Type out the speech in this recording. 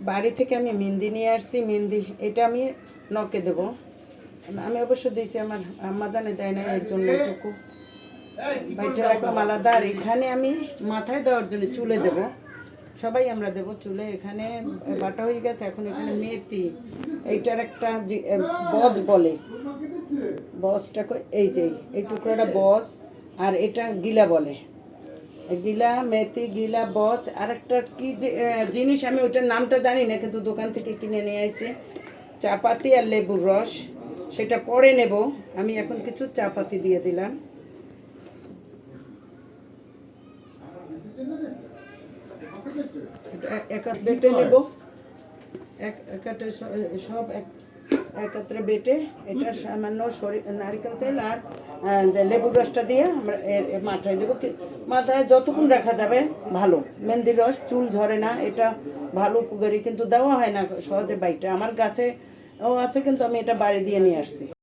বাড়ি থেকে আমি মেহেন্দি নিয়ে আসছি। মেহেন্দি এটা আমি নখে দেব। আমি অবশ্য দিয়েছি, আমার আম্মা জানে দেয় না, এর জন্য এটুকু বাইটা রাখলাম আলাদা। আর এখানে আমি মাথায় দেওয়ার জন্য চুলে দেব, সবাই আমরা দেব চুলে। এখানে বাটা হয়ে গেছে। এখন এখানে মেথি, এইটার একটা বজ বলে, বসটা এই যে এই টুকরোটা বস, আর এটা গিলা বলে। গিলা, মেথি, গিলা, বচ, আর একটা কি যে জিনিস আমি ওইটার নামটা জানি না, কিন্তু দোকান থেকে কিনে নিয়ে আসি। চাপাতি আর লেবুর রস, সেটা পরে নেব। আমি এখন কিছু চাপাতি দিয়ে দিলাম। এটা বেটে নেব, সব একত্রে বেটে এটা সামান্য নারকেল তেল আর যে লেবুর রসটা দিয়ে আমরা মাথায় দেবো। মাথায় যতক্ষণ রাখা যাবে ভালো। মেহেন্দির রস চুল ঝরে না, এটা ভালো উপকারী, কিন্তু দেওয়া হয় না সহজে বাইটে। আমার গাছে ও আছে, কিন্তু আমি এটা বাড়ি দিয়ে নিয়ে আসছি।